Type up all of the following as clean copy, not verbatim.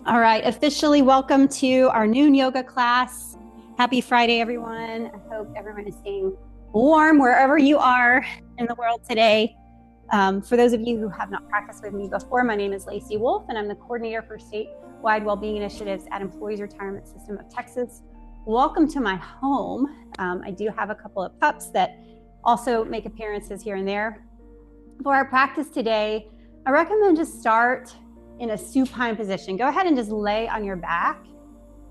All right, officially welcome to our noon yoga class. Happy Friday, everyone. I hope everyone is staying warm wherever you are in the world today. For those of you who have not practiced with me before, my name is Lacey Wolf, and I'm the coordinator for statewide wellbeing initiatives at Employees Retirement System of Texas. Welcome to my home. I do have a couple of pups that also make appearances here and there. For our practice today, I recommend just start in a supine position. Go ahead and just lay on your back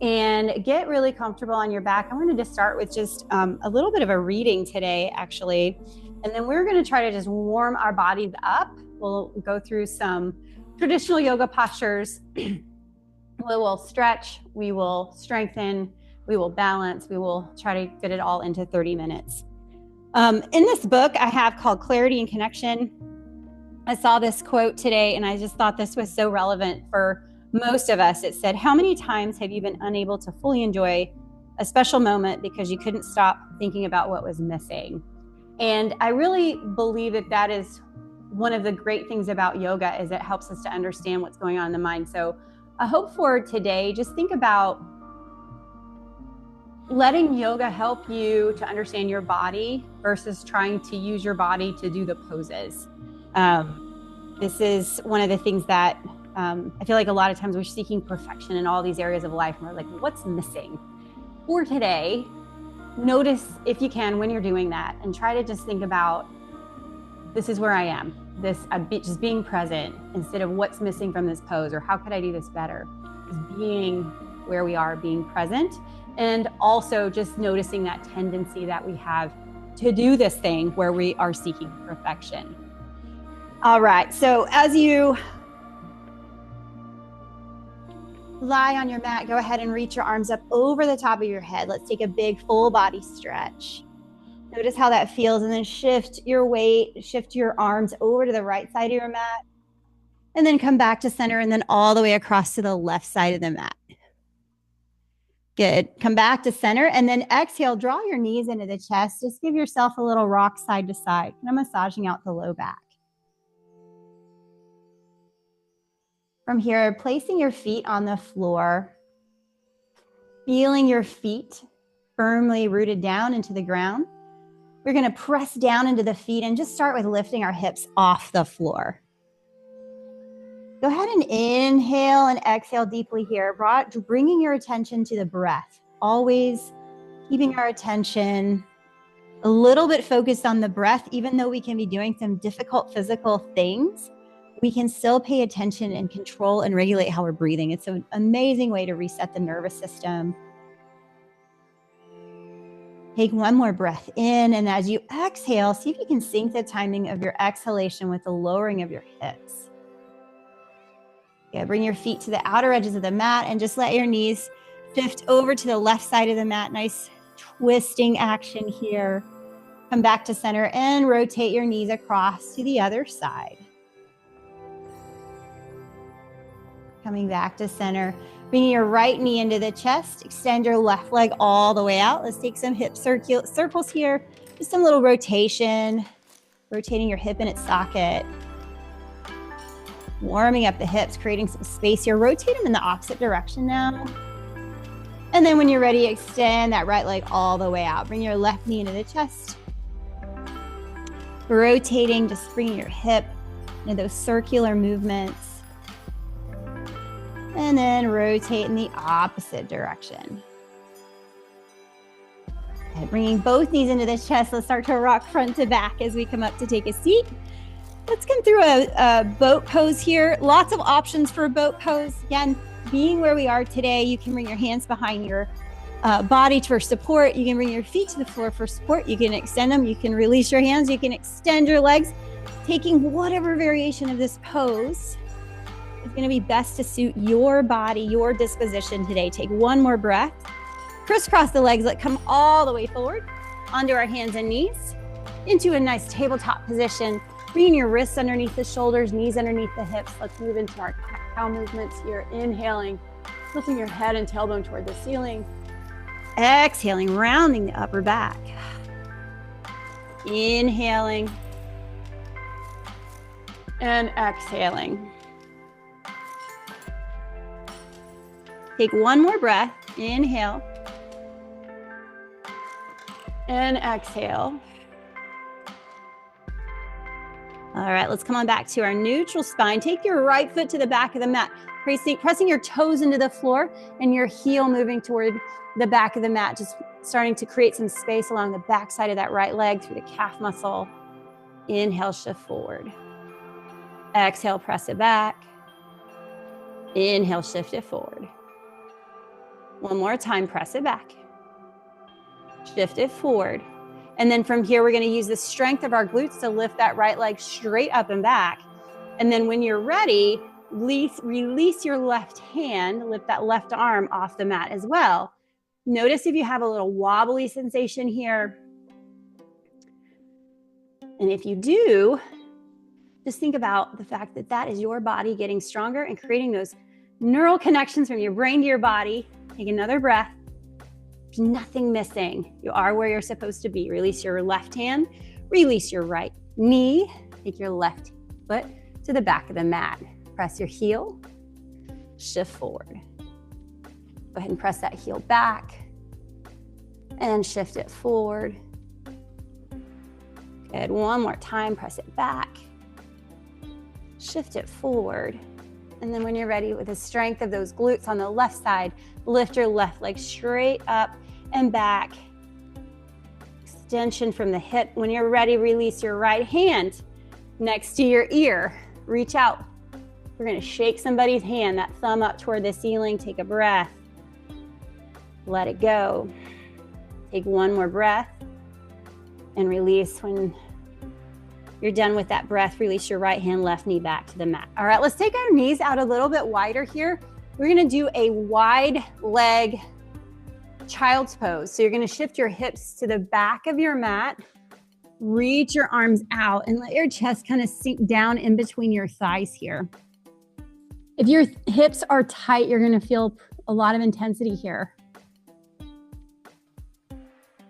and get really comfortable on your back. I wanted to start with just a little bit of a reading today, actually. And then we're going to try to just warm our bodies up. We'll go through some traditional yoga postures. We will stretch, we will strengthen, we will balance, we will try to get it all into 30 minutes. In this book I have called Clarity and Connection, I saw this quote today and I just thought this was so relevant for most of us. It said, "How many times have you been unable to fully enjoy a special moment because you couldn't stop thinking about what was missing?" And I really believe that that is one of the great things about yoga, is it helps us to understand what's going on in the mind. So I hope for today, just think about letting yoga help you to understand your body versus trying to use your body to do the poses. This is one of the things that I feel like a lot of times we're seeking perfection in all these areas of life, and we're like, what's missing? For today, notice if you can when you're doing that, and try to just think about, this is where I am. Just being present instead of what's missing from this pose, or how could I do this better? Just being where we are, being present, and also just noticing that tendency that we have to do this thing where we are seeking perfection. All right, so as you lie on your mat, go ahead and reach your arms up over the top of your head. Let's take a big full body stretch. Notice how that feels, and then shift your weight, shift your arms over to the right side of your mat, and then come back to center, and then all the way across to the left side of the mat. Good. Come back to center, and then exhale, draw your knees into the chest. Just give yourself a little rock side to side, kind of massaging out the low back. From here, placing your feet on the floor, feeling your feet firmly rooted down into the ground. We're going to press down into the feet and just start with lifting our hips off the floor. Go ahead and inhale and exhale deeply here, bringing your attention to the breath. Always keeping our attention a little bit focused on the breath. Even though we can be doing some difficult physical things, we can still pay attention and control and regulate how we're breathing. It's an amazing way to reset the nervous system. Take one more breath in, and as you exhale, see if you can sync the timing of your exhalation with the lowering of your hips. Yeah, bring your feet to the outer edges of the mat and just let your knees shift over to the left side of the mat. Nice twisting action here. Come back to center and rotate your knees across to the other side. Coming back to center, bringing your right knee into the chest, extend your left leg all the way out. Let's take some hip circles here, just some little rotation, rotating your hip in its socket. Warming up the hips, creating some space here. Rotate them in the opposite direction now. And then when you're ready, extend that right leg all the way out. Bring your left knee into the chest. Rotating, just bringing your hip into those circular movements. And then rotate in the opposite direction. Okay, bringing both knees into the chest. Let's start to rock front to back as we come up to take a seat. Let's come through a boat pose here. Lots of options for a boat pose. Again, being where we are today, you can bring your hands behind your body for support. You can bring your feet to the floor for support. You can extend them. You can release your hands. You can extend your legs. Taking whatever variation of this pose is going to be best to suit your body, your disposition today. Take one more breath. Crisscross the legs. Let's come all the way forward onto our hands and knees into a nice tabletop position. Bringing your wrists underneath the shoulders, knees underneath the hips. Let's move into our cow movements here. Inhaling, lifting your head and tailbone toward the ceiling. Exhaling, rounding the upper back. Inhaling and exhaling. Take one more breath. Inhale. And exhale. All right, let's come on back to our neutral spine. Take your right foot to the back of the mat, pressing your toes into the floor and your heel moving toward the back of the mat, just starting to create some space along the back side of that right leg through the calf muscle. Inhale, shift forward. Exhale, press it back. Inhale, shift it forward. One more time, press it back. Shift it forward. And then from here, we're going to use the strength of our glutes to lift that right leg straight up and back. And then when you're ready, release your left hand, lift that left arm off the mat as well. Notice if you have a little wobbly sensation here. And if you do, just think about the fact that that is your body getting stronger and creating those neural connections from your brain to your body. Take another breath. There's nothing missing. You are where you're supposed to be. Release your left hand, release your right knee, take your left foot to the back of the mat. Press your heel, shift forward. Go ahead and press that heel back and shift it forward. Good, one more time, press it back, shift it forward. And then when you're ready, with the strength of those glutes on the left side, lift your left leg straight up and back. Extension from the hip. When you're ready, release your right hand next to your ear. Reach out. We're going to shake somebody's hand, that thumb up toward the ceiling. Take a breath. Let it go. Take one more breath and release. When you're done with that breath, release your right hand, left knee back to the mat. All right, let's take our knees out a little bit wider here. We're gonna do a wide leg child's pose. So you're gonna shift your hips to the back of your mat, reach your arms out and let your chest kind of sink down in between your thighs here. If your hips are tight, you're gonna feel a lot of intensity here.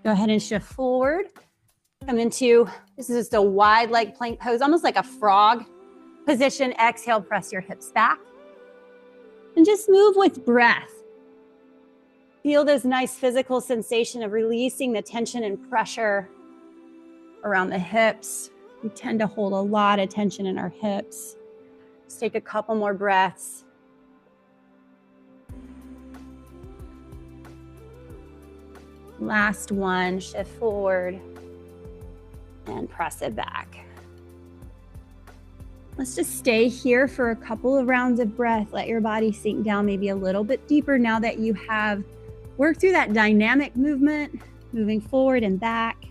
Go ahead and shift forward. Come into, this is just a wide leg plank pose, almost like a frog position. Exhale, press your hips back. And just move with breath. Feel this nice physical sensation of releasing the tension and pressure around the hips. We tend to hold a lot of tension in our hips. Just take a couple more breaths. Last one, shift forward. And press it back. Let's just stay here for a couple of rounds of breath. Let your body sink down maybe a little bit deeper now that you have worked through that dynamic movement, moving forward and back.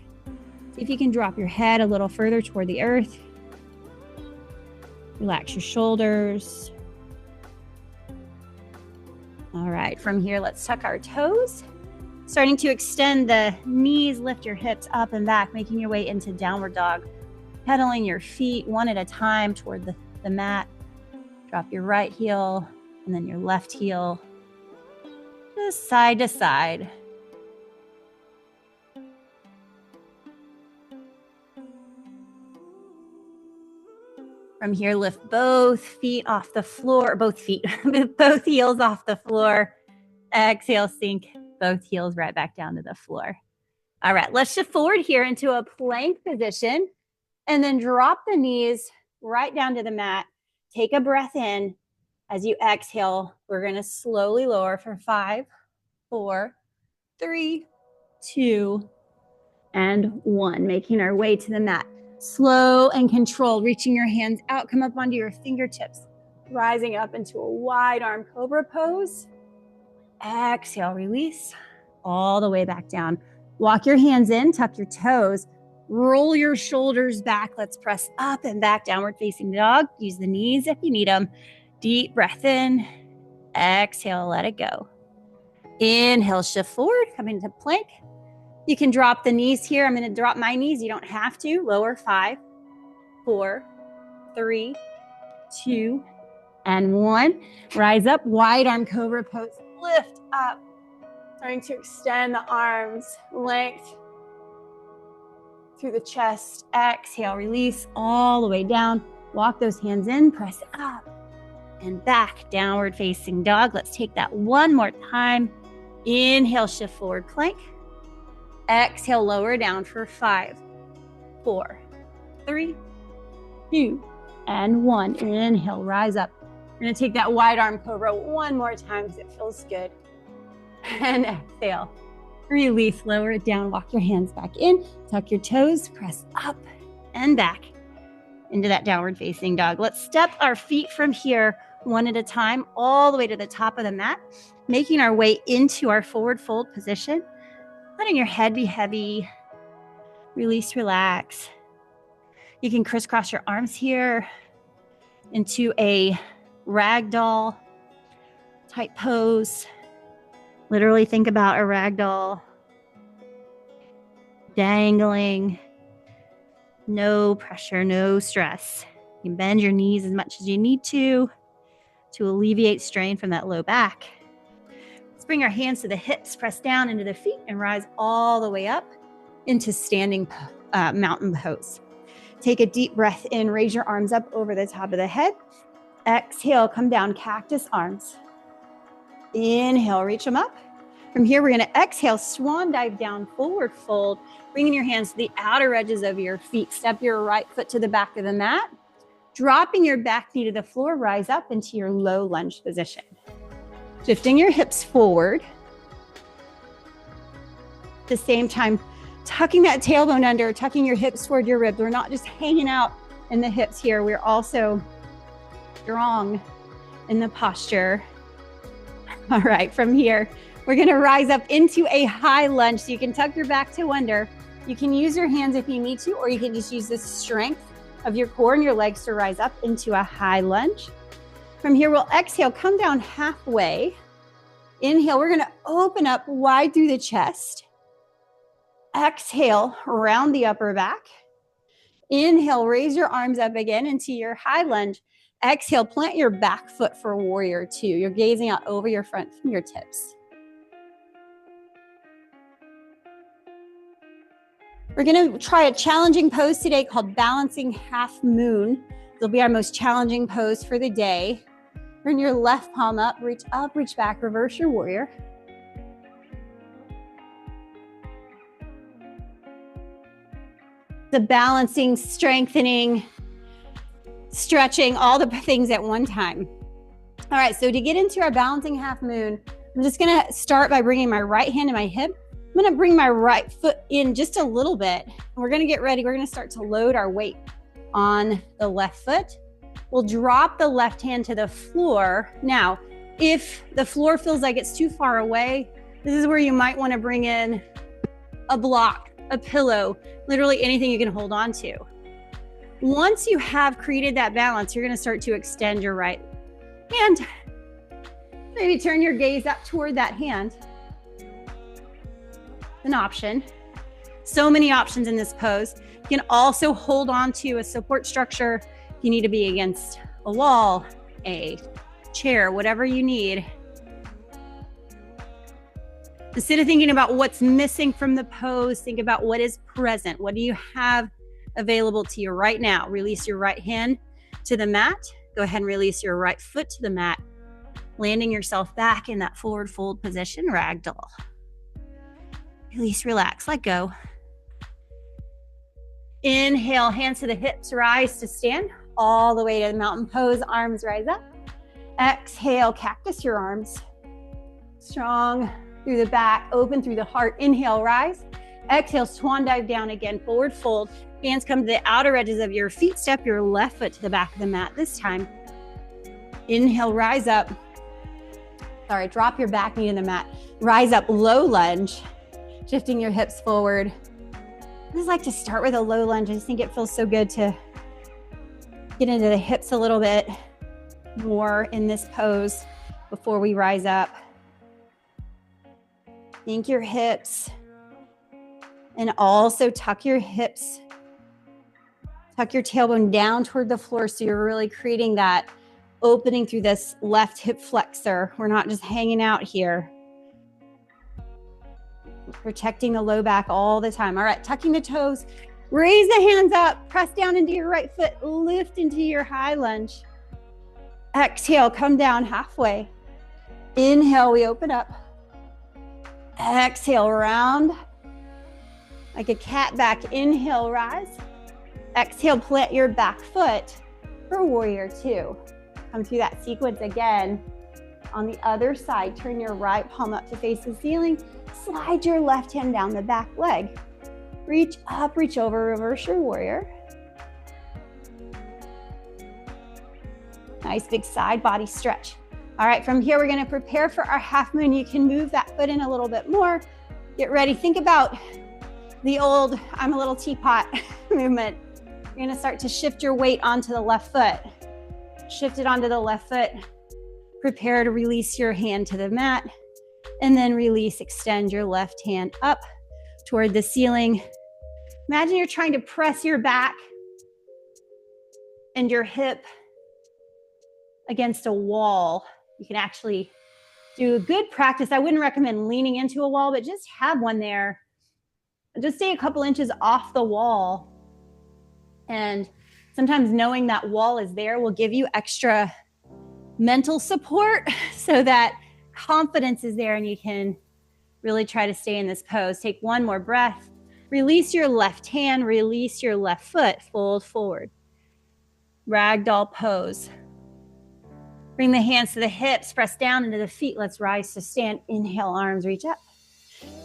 See if you can drop your head a little further toward the earth. Relax your shoulders. All right, from here, let's tuck our toes. Starting to extend the knees, lift your hips up and back, making your way into downward dog. Pedaling your feet one at a time toward the mat. Drop your right heel and then your left heel. Just side to side. From here, lift both feet off the floor, both heels off the floor. Exhale, sink both heels right back down to the floor. All right, let's shift forward here into a plank position and then drop the knees right down to the mat. Take a breath in. As you exhale, we're going to slowly lower for 5, 4, 3, 2, and 1. Making our way to the mat. Slow and controlled, reaching your hands out, come up onto your fingertips, rising up into a wide arm cobra pose. Exhale, release all the way back down. Walk your hands in, tuck your toes, roll your shoulders back. Let's press up and back, downward facing dog. Use the knees if you need them. Deep breath in. Exhale, let it go. Inhale, shift forward, come into plank. You can drop the knees here. I'm going to drop my knees. You don't have to. Lower 5, 4, 3, 2, and 1. Rise up, wide arm cobra pose. Lift up. Starting to extend the arms, length through the chest. Exhale, release all the way down. Walk those hands in, press up. and back, downward facing dog. Let's take that one more time. Inhale, shift forward plank. Exhale, lower down for 5, 4, 3, 2, and 1. Inhale, rise up. We're gonna take that wide arm cobra one more time because it feels good. And exhale, release, lower it down, walk your hands back in, tuck your toes, press up and back into that downward facing dog. Let's step our feet from here one at a time all the way to the top of the mat, making our way into our forward fold position. Letting your head be heavy. Release, relax. You can crisscross your arms here into a ragdoll type pose. Literally think about a ragdoll dangling. No pressure, no stress. You can bend your knees as much as you need to alleviate strain from that low back. Let's bring our hands to the hips, press down into the feet, and rise all the way up into standing mountain pose. Take a deep breath in, raise your arms up over the top of the head. Exhale, come down, cactus arms. Inhale, reach them up. From here, we're gonna exhale, swan dive down, forward fold, bringing your hands to the outer edges of your feet. Step your right foot to the back of the mat. Dropping your back knee to the floor, rise up into your low lunge position. Shifting your hips forward. At the same time, tucking that tailbone under, tucking your hips toward your ribs. We're not just hanging out in the hips here. We're also strong in the posture. All right, from here, we're gonna rise up into a high lunge. So you can tuck your back to under. You can use your hands if you need to, or you can just use the strength of your core and your legs to rise up into a high lunge. From here, we'll exhale, come down halfway. Inhale, we're gonna open up wide through the chest. Exhale, round the upper back. Inhale, raise your arms up again into your high lunge. Exhale, plant your back foot for warrior two. You're gazing out over your front fingertips. We're gonna try a challenging pose today called balancing half moon. It'll be our most challenging pose for the day. Bring your left palm up, reach back, reverse your warrior. The balancing, strengthening, stretching, all the things at one time. All right, so to get into our balancing half moon, I'm just gonna start by bringing my right hand to my hip. I'm gonna bring my right foot in just a little bit. And we're gonna get ready. We're gonna start to load our weight on the left foot. We'll drop the left hand to the floor. Now, if the floor feels like it's too far away, this is where you might wanna bring in a block, a pillow, literally anything you can hold on to. Once you have created that balance, you're gonna start to extend your right hand. Maybe turn your gaze up toward that hand. An option. So many options in this pose. You can also hold on to a support structure. You need to be against a wall, a chair, whatever you need. Instead of thinking about what's missing from the pose, think about what is present. What do you have available to you right now? Release your right hand to the mat. Go ahead and release your right foot to the mat, landing yourself back in that forward fold position, ragdoll. Release, relax, let go. Inhale, hands to the hips, rise to stand, all the way to the mountain pose, arms rise up. Exhale, cactus your arms. Strong through the back, open through the heart. Inhale, rise. Exhale, swan dive down again, forward fold. Hands come to the outer edges of your feet. Step your left foot to the back of the mat this time. Inhale, rise up. All right, drop your back knee to the mat. Rise up, low lunge. Shifting your hips forward. I just like to start with a low lunge. I just think it feels so good to get into the hips a little bit more in this pose before we rise up. Think your hips and also tuck your hips. Tuck your tailbone down toward the floor so you're really creating that opening through this left hip flexor. We're not just hanging out here. Protecting the low back all the time. All right, tucking the toes, raise the hands up, press down into your right foot, lift into your high lunge. Exhale, come down halfway. Inhale, we open up. Exhale, round. Like a cat back. Inhale, rise. Exhale, plant your back foot for warrior two. Come through that sequence again. On the other side, turn your right palm up to face the ceiling. Slide your left hand down the back leg. Reach up, reach over, reverse your warrior. Nice big side body stretch. All right, from here, we're gonna prepare for our half moon. You can move that foot in a little bit more. Get ready, think about the old I'm a little teapot movement. You're gonna start to shift your weight onto the left foot. Shift it onto the left foot. Prepare to release your hand to the mat, and then release, extend your left hand up toward the ceiling. Imagine you're trying to press your back and your hip against a wall. You can actually do a good practice. I wouldn't recommend leaning into a wall, but just have one there. Just stay a couple inches off the wall. And sometimes knowing that wall is there will give you extra mental support so that confidence is there and you can really try to stay in this pose. Take one more breath. Release your left hand, release your left foot, fold forward. Ragdoll pose. Bring the hands to the hips, press down into the feet. Let's rise to stand. Inhale, arms reach up.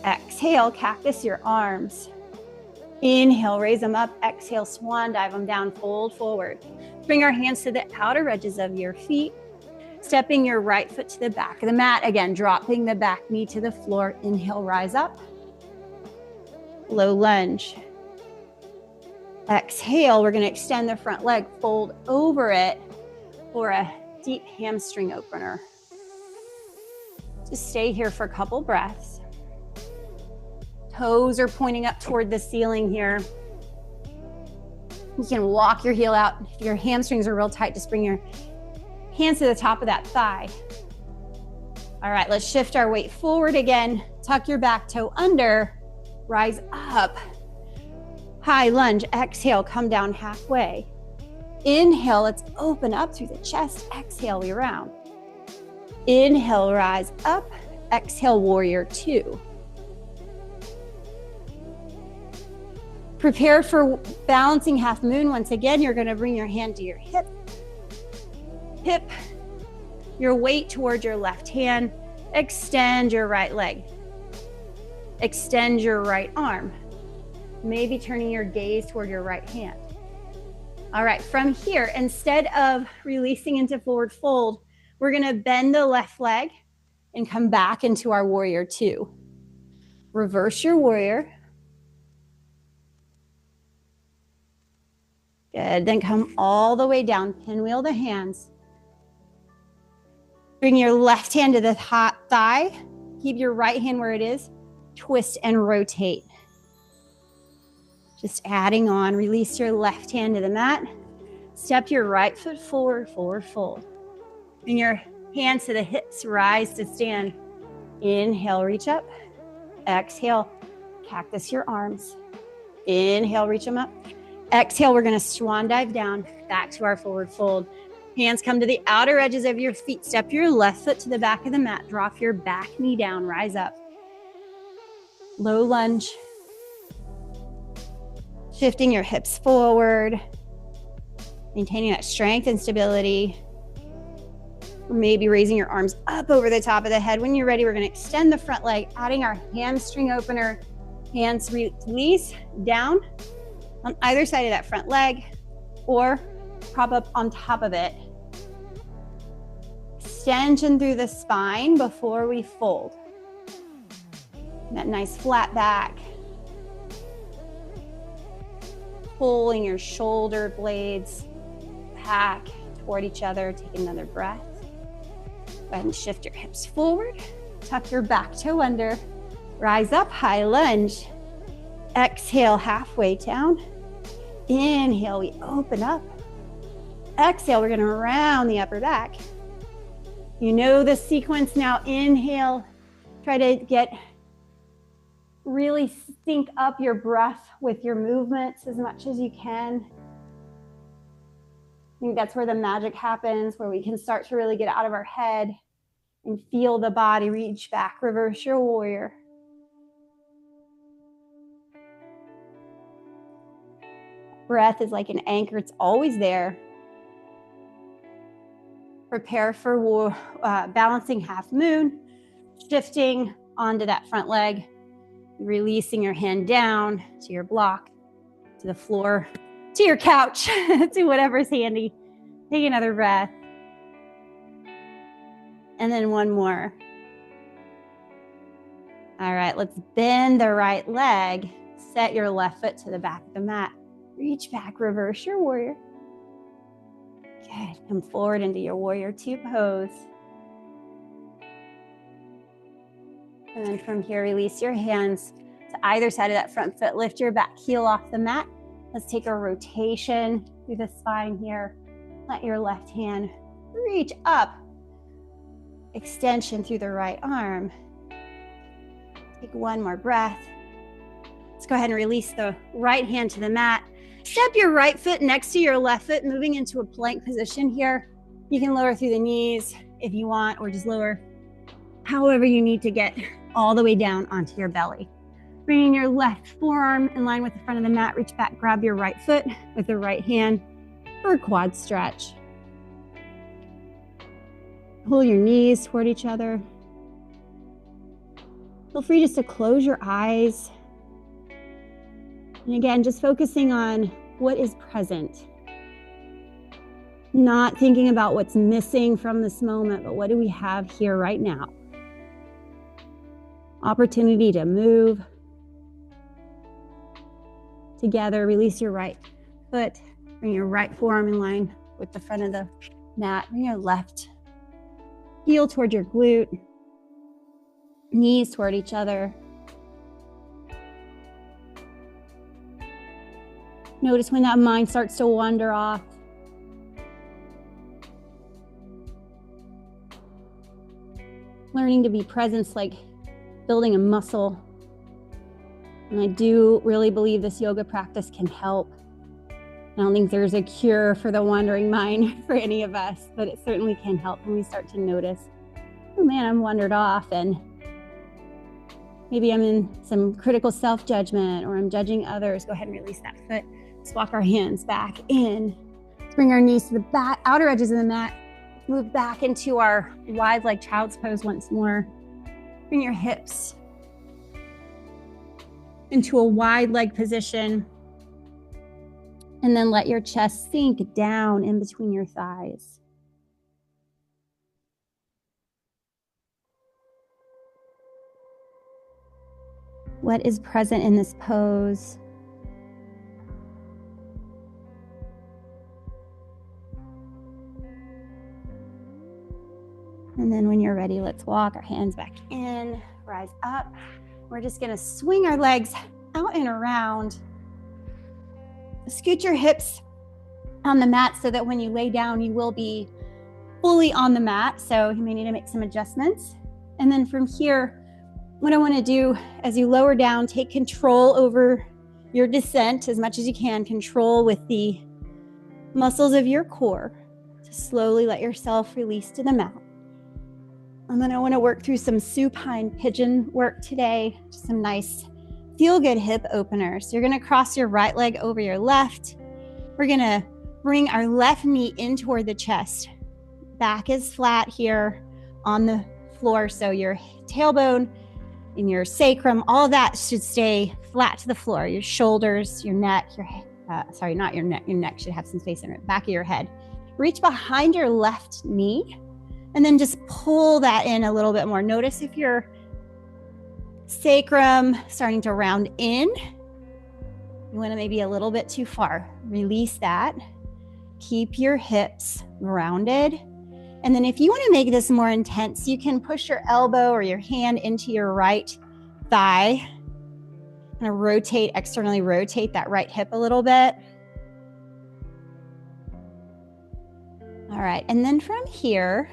Exhale, cactus your arms. Inhale, raise them up. Exhale, swan dive them down, fold forward. Bring our hands to the outer edges of your feet. Stepping your right foot to the back of the mat. Again, dropping the back knee to the floor. Inhale, rise up. Low lunge. Exhale, we're gonna extend the front leg, fold over it for a deep hamstring opener. Just stay here for a couple breaths. Toes are pointing up toward the ceiling here. You can walk your heel out. If your hamstrings are real tight, just bring your hands to the top of that thigh. All right, let's shift our weight forward again. Tuck your back toe under, rise up. High lunge, exhale, come down halfway. Inhale, let's open up through the chest. Exhale, we round. Inhale, rise up. Exhale, warrior two. Prepare for balancing half moon. Once again, you're gonna bring your hand to your hip. Hip your weight toward your left hand. Extend your right leg. Extend your right arm. Maybe turning your gaze toward your right hand. All right, from here, instead of releasing into forward fold, we're gonna bend the left leg and come back into our warrior two. Reverse your warrior. Good, then come all the way down, pinwheel the hands. Bring your left hand to the thigh. Keep your right hand where it is. Twist and rotate. Just adding on, release your left hand to the mat. Step your right foot forward, forward fold. Bring your hands to the hips, rise to stand. Inhale, reach up. Exhale, cactus your arms. Inhale, reach them up. Exhale, we're gonna swan dive down, back to our forward fold. Hands come to the outer edges of your feet. Step your left foot to the back of the mat. Drop your back knee down, rise up. Low lunge. Shifting your hips forward, maintaining that strength and stability. Maybe raising your arms up over the top of the head. When you're ready, we're gonna extend the front leg, adding our hamstring opener. Hands release down on either side of that front leg or prop up on top of it. Extension through the spine before we fold. That nice flat back. Pulling your shoulder blades back toward each other. Take another breath. Go ahead and shift your hips forward. Tuck your back toe under. Rise up, high lunge. Exhale, halfway down. Inhale, we open up. Exhale, we're gonna round the upper back. You know the sequence now. Inhale, try to get really sync up your breath with your movements as much as you can. think that's where the magic happens, where we can start to really get out of our head and feel the body. Reach back, reverse your warrior. Breath is like an anchor. It's always there. Prepare for balancing half moon, shifting onto that front leg, releasing your hand down to your block, to the floor, to your couch, to whatever's handy. Take another breath. And then one more. All right, let's bend the right leg. Set your left foot to the back of the mat. Reach back, reverse your warrior. Good. Come forward into your warrior two pose. And then from here, release your hands to either side of that front foot. Lift your back heel off the mat. Let's take a rotation through the spine here. Let your left hand reach up. Extension through the right arm. Take one more breath. Let's go ahead and release the right hand to the mat. Step your right foot next to your left foot, moving into a plank position here. You can lower through the knees if you want, or just lower however you need to get all the way down onto your belly. Bringing your left forearm in line with the front of the mat. Reach back, grab your right foot with the right hand for a quad stretch. Pull your knees toward each other. Feel free just to close your eyes. And again, just focusing on what is present. Not thinking about what's missing from this moment, but what do we have here right now? Opportunity to move together. Release your right foot. Bring your right forearm in line with the front of the mat. Bring your left heel toward your glute. Knees toward each other. Notice when that mind starts to wander off. Learning to be present, like building a muscle. And I do really believe this yoga practice can help. I don't think there's a cure for the wandering mind for any of us, but it certainly can help when we start to notice, oh man, I'm wandered off, and maybe I'm in some critical self-judgment, or I'm judging others. Go ahead and release that foot. Let's walk our hands back in. Let's bring our knees to the back, outer edges of the mat. Move back into our wide leg child's pose once more. Bring your hips into a wide leg position. And then let your chest sink down in between your thighs. What is present in this pose? And then when you're ready, let's walk our hands back in, rise up. We're just gonna swing our legs out and around. Scoot your hips on the mat so that when you lay down, you will be fully on the mat. So you may need to make some adjustments. And then from here, what I want to do as you lower down, take control over your descent as much as you can. Control with the muscles of your core to slowly let yourself release to the mat. And then I want to work through some supine pigeon work today. Just some nice feel-good hip openers. So you're going to cross your right leg over your left. We're going to bring our left knee in toward the chest. Back is flat here on the floor. So your tailbone and your sacrum, all that should stay flat to the floor. Your shoulders, your neck, not your neck. Your neck should have some space in it. Back of your head. Reach behind your left knee and then just pull that in a little bit more. Notice if your sacrum starting to round in, you want to maybe a little bit too far. Release that. Keep your hips rounded. And then if you want to make this more intense, you can push your elbow or your hand into your right thigh. Kind of externally rotate that right hip a little bit. All right, and then from here,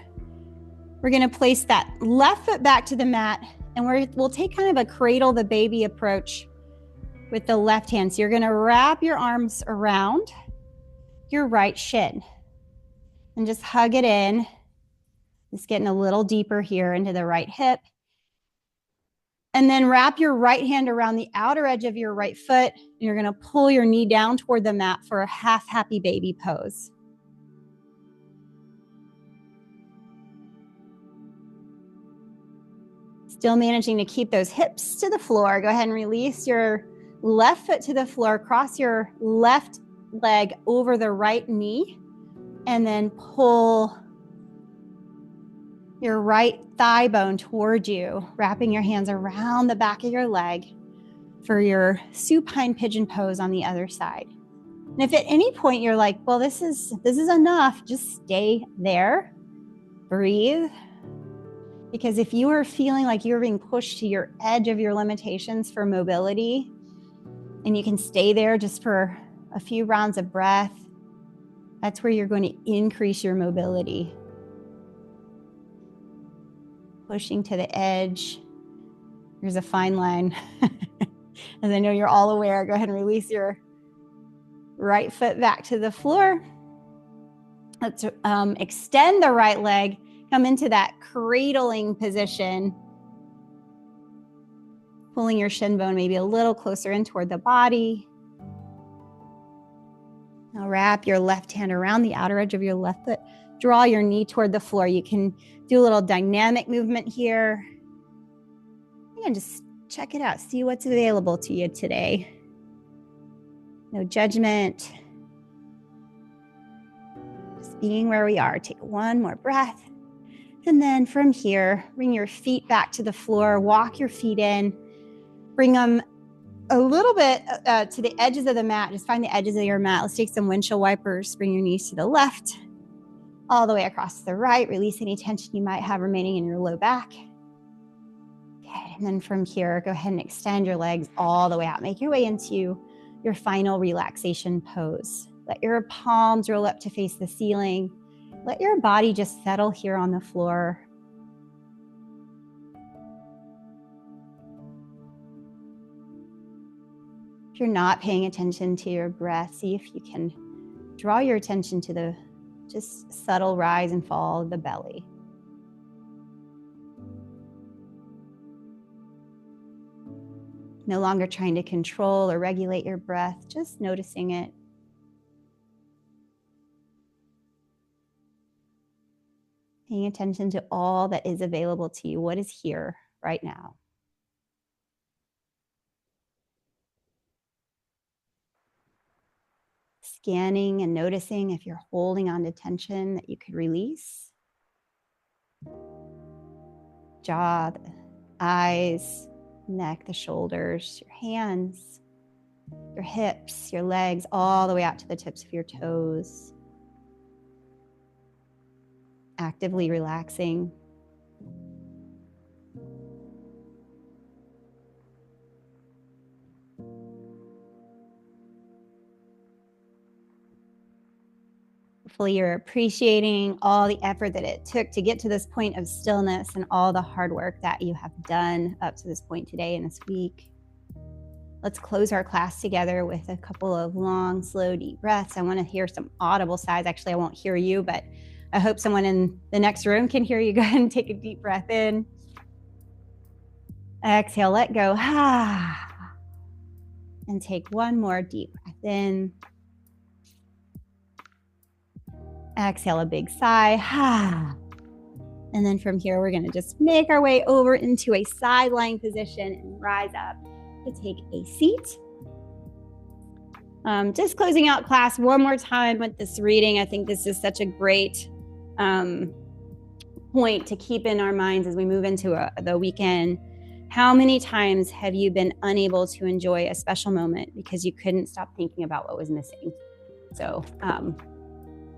we're going to place that left foot back to the mat, and we'll take kind of a cradle the baby approach with the left hand. So you're going to wrap your arms around your right shin. And just hug it in. Just getting a little deeper here into the right hip. And then wrap your right hand around the outer edge of your right foot. And you're going to pull your knee down toward the mat for a half happy baby pose. Still managing to keep those hips to the floor. Go ahead and release your left foot to the floor. Cross your left leg over the right knee. And then pull your right thigh bone toward you, wrapping your hands around the back of your leg for your supine pigeon pose on the other side. And if at any point you're like, well, this is enough, just stay there, breathe. Because if you are feeling like you're being pushed to your edge of your limitations for mobility, and you can stay there just for a few rounds of breath, that's where you're going to increase your mobility. Pushing to the edge. There's a fine line. As I know you're all aware, go ahead and release your right foot back to the floor. Let's extend the right leg. Come into that cradling position. Pulling your shin bone maybe a little closer in toward the body. Now wrap your left hand around the outer edge of your left foot. Draw your knee toward the floor. You can do a little dynamic movement here. And just check it out. See what's available to you today. No judgment. Just being where we are. Take one more breath. And then from here, bring your feet back to the floor. Walk your feet in. Bring them a little bit to the edges of the mat. Just find the edges of your mat. Let's take some windshield wipers. Bring your knees to the left. All the way across to the right. Release any tension you might have remaining in your low back. Okay, and then from here, go ahead and extend your legs all the way out. Make your way into your final relaxation pose. Let your palms roll up to face the ceiling. Let your body just settle here on the floor. If you're not paying attention to your breath, see if you can draw your attention to the just subtle rise and fall of the belly. No longer trying to control or regulate your breath, just noticing it. Paying attention to all that is available to you, what is here right now. Scanning and noticing if you're holding on to tension that you could release. Jaw, the eyes, neck, the shoulders, your hands, your hips, your legs, all the way out to the tips of your toes. Actively relaxing. Hopefully you're appreciating all the effort that it took to get to this point of stillness and all the hard work that you have done up to this point today and this week. Let's close our class together with a couple of long, slow, deep breaths. I want to hear some audible sighs. Actually, I won't hear you, but I hope someone in the next room can hear you. Go ahead and take a deep breath in. Exhale, let go. And take one more deep breath in. Exhale, a big sigh. And then from here, we're going to just make our way over into a side lying position and rise up to take a seat. Just closing out class one more time with this reading. I think this is such a great point to keep in our minds as we move into the weekend. How many times have you been unable to enjoy a special moment because you couldn't stop thinking about what was missing? So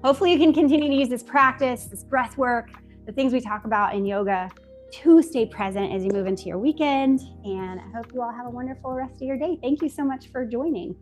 hopefully you can continue to use this practice, this breath work, the things we talk about in yoga to stay present as you move into your weekend. And I hope you all have a wonderful rest of your day. Thank you so much for joining.